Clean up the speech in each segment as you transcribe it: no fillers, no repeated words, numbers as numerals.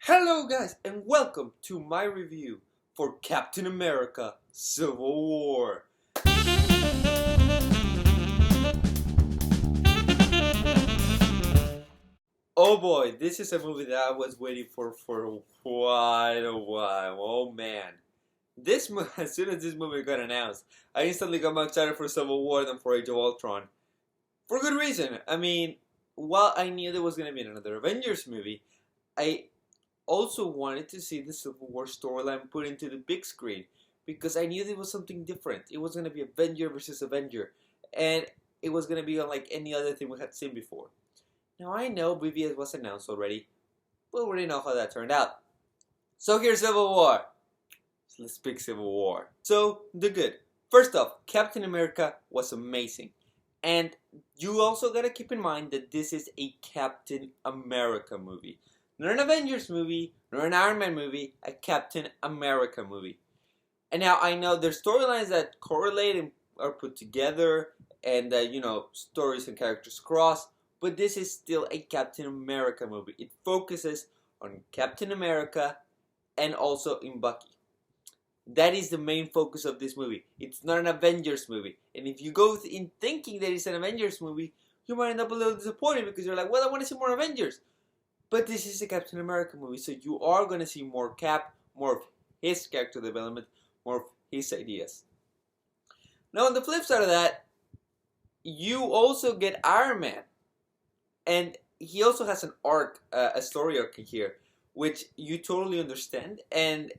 Hello guys and welcome to my review for Captain America Civil War. Oh boy, this is a movie that I was waiting for quite a while. Oh man. As soon as this movie got announced, I instantly got more excited for Civil War than for Age of Ultron. For good reason. I mean, while I knew there was going to be another Avengers movie, I also wanted to see the Civil War storyline put into the big screen because I knew there was something different. It was going to be Avenger versus Avenger, and it was going to be unlike any other thing we had seen before. Now I know BVS was announced already, but we already know how that turned out. So here's Civil War. So let's pick Civil War. So, the good. First off, Captain America was amazing. And you also gotta keep in mind that this is a Captain America movie. Not an Avengers movie, nor an Iron Man movie, a Captain America movie. And now I know there's storylines that correlate and are put together, and stories and characters cross, but this is still a Captain America movie. It focuses on Captain America and also in Bucky. That is the main focus of this movie. It's not an Avengers movie. And if you go in thinking that it's an Avengers movie, you might end up a little disappointed because you're like, well, I want to see more Avengers. But this is a Captain America movie, so you are going to see more Cap, more of his character development, more of his ideas. Now, on the flip side of that, you also get Iron Man. And he also has an arc, a story arc here, which you totally understand. And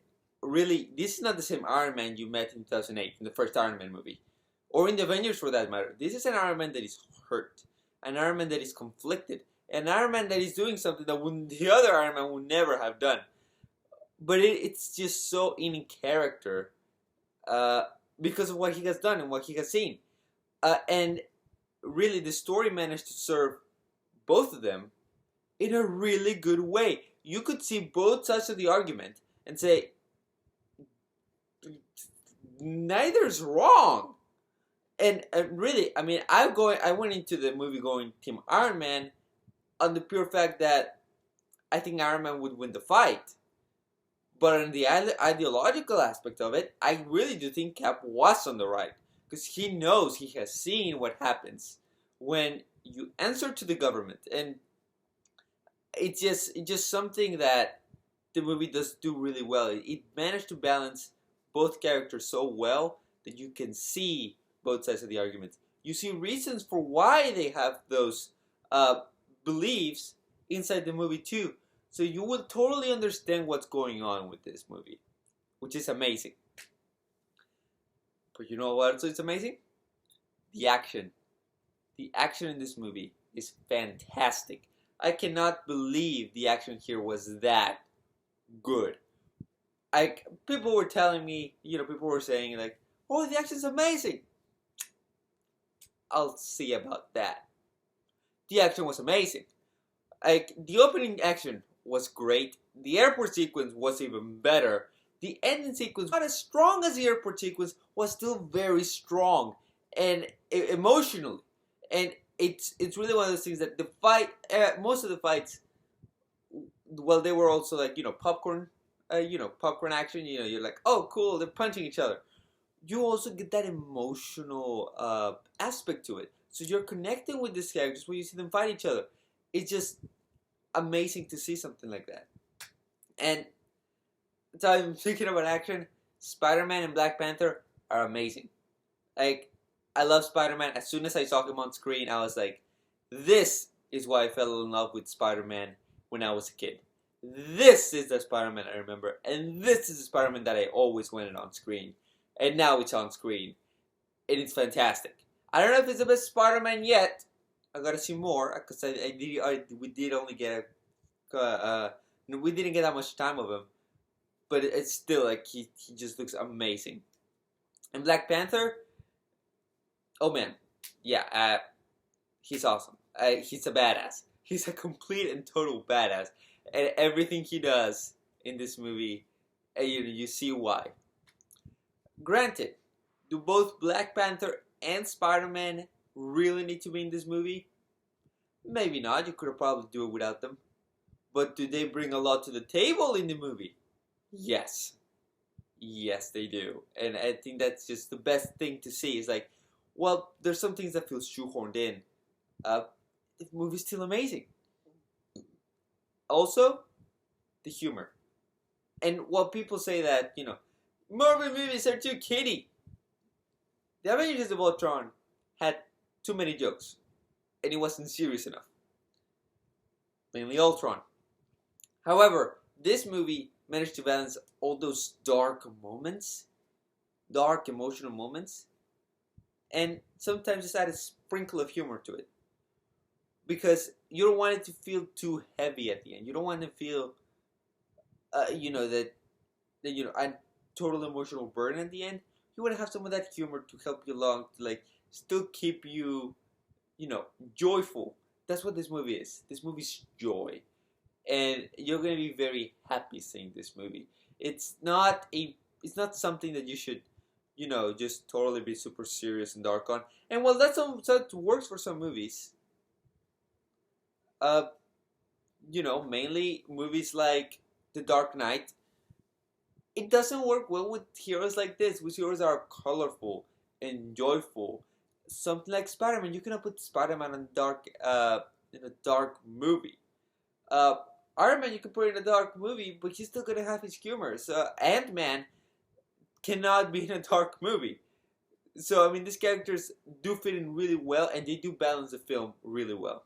really, this is not the same Iron Man you met in 2008, in the first Iron Man movie. Or in the Avengers for that matter. This is an Iron Man that is hurt. An Iron Man that is conflicted. An Iron Man that is doing something that the other Iron Man would never have done. But it's just so in character because of what he has done and what he has seen. And really, the story managed to serve both of them in a really good way. You could see both sides of the argument and say, neither's wrong. And really, I mean, I went into the movie going Team Iron Man on the pure fact that I think Iron Man would win the fight. But on the ideological aspect of it, I really do think Cap was on the right. Because he knows, he has seen what happens when you answer to the government. And it's just something that the movie does do really well. It managed to balance both characters so well that you can see both sides of the argument. You see reasons for why they have those beliefs inside the movie too. So you will totally understand what's going on with this movie, which is amazing. But you know what else is amazing? The action. The action in this movie is fantastic. I believe the action here was that good. People were telling me, people were saying like, oh, the action's amazing. I'll see about that. The action was amazing. The opening action was great. The airport sequence was even better. The ending sequence, not as strong as the airport sequence, was still very strong and emotionally. And it's really one of those things that the fight, most of the fights, well, they were also like popcorn, popcorn action. You're like, oh, cool, they're punching each other. You also get that emotional aspect to it. So you're connecting with these characters when you see them fight each other. It's just amazing to see something like that. And so I'm thinking about action. Spider-Man and Black Panther are amazing. Like, I love Spider-Man. As soon as I saw him on screen, I was like, this is why I fell in love with Spider-Man when I was a kid. This is the Spider-Man I remember. And this is the Spider-Man that I always wanted on screen. And now it's on screen. And it's fantastic. I don't know if it's the best Spider-Man yet. I gotta see more. Because we didn't get that much time of him. But it's still like he just looks amazing. And Black Panther, oh man, yeah, he's awesome. He's a badass. He's a complete and total badass. And everything he does in this movie, you see why. Granted, do both Black Panther and Spider-Man really need to be in this movie? Maybe not. You could have probably do it without them. But do they bring a lot to the table in the movie? Yes. Yes, they do. And I think that's just the best thing to see. Is like, well, there's some things that feel shoehorned in. The movie's still amazing. Also, the humor. And while people say that, Marvel movies are too kiddie, the Avengers of Ultron had too many jokes. And it wasn't serious enough. Mainly Ultron. However, this movie managed to balance all those dark moments, dark emotional moments, and sometimes just add a sprinkle of humor to it. Because you don't want it to feel too heavy at the end. You don't want to feel, that a total emotional burden at the end. You want to have some of that humor to help you along, to still keep you, joyful. That's what this movie is. This movie's joy. And you're going to be very happy seeing this movie. It's not something that you should, just totally be super serious and dark on. And while that works for some movies, mainly movies like The Dark Knight, it doesn't work well with heroes like this, which heroes are colorful and joyful. Something like Spider-Man, you cannot put Spider-Man in a dark movie. Iron Man, you can put in a dark movie, but he's still gonna have his humor. So Ant-Man cannot be in a dark movie. So these characters do fit in really well, and they do balance the film really well.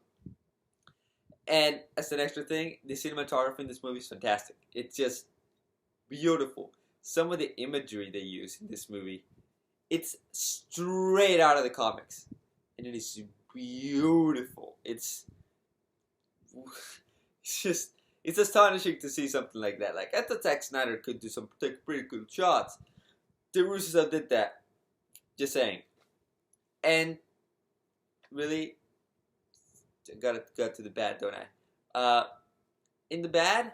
And as an extra thing, the cinematography in this movie is fantastic. It's just beautiful. Some of the imagery they use in this movie, it's straight out of the comics, and it is beautiful. It's astonishing to see something like that. Like, I thought Zack Snyder could take pretty good shots. The Russos did that. Just saying. And really, got to the bad, don't I? In the bad,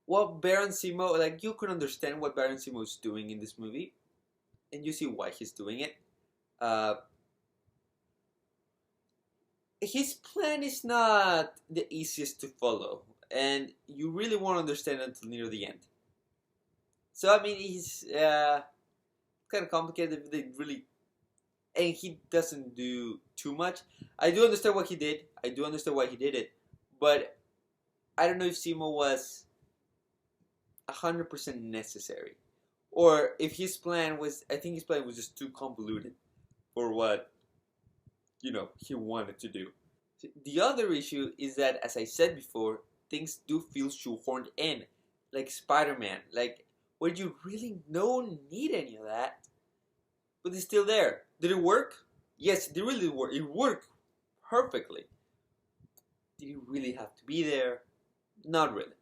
Baron Zemo, you can understand what Baron Zemo is doing in this movie, and you see why he's doing it. His plan is not the easiest to follow, and you really won't understand until near the end. So he's kind of complicated. And he doesn't do too much. I do understand what he did. I do understand why he did it, but I don't know if Zemo was 100% necessary, or if his plan was. I think his plan was just too convoluted for what he wanted to do. The other issue is that, as I said before, things do feel shoehorned in, like Spider-Man, where you really don't need any of that, but it's still there. Did it work? Yes, it really worked. It worked perfectly. Did it really have to be there? Not really.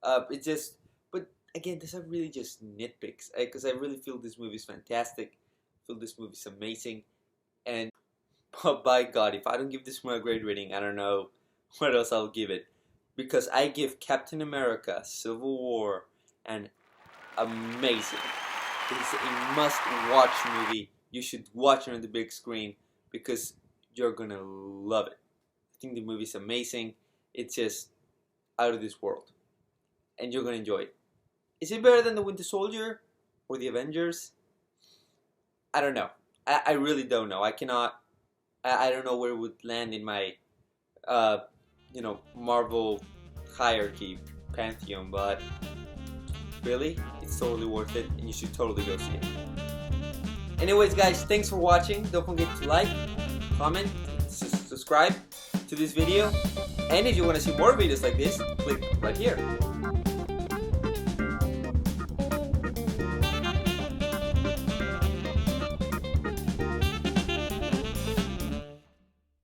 But again, these are really just nitpicks, because I really feel this movie is fantastic. I feel this movie is amazing, and by God, if I don't give this movie a great rating, I don't know what else I'll give it. Because I give Captain America: Civil War an amazing. It's a must-watch movie. You should watch it on the big screen because you're gonna love it. I think the movie's amazing. It's just out of this world, and you're gonna enjoy it. Is it better than the Winter Soldier or the Avengers? I don't know. I really don't know. I don't know where it would land in my, Marvel hierarchy pantheon, but really, it's totally worth it, and you should totally go see it. Anyways, guys, thanks for watching. Don't forget to like, comment, subscribe to this video, and if you want to see more videos like this, click right here.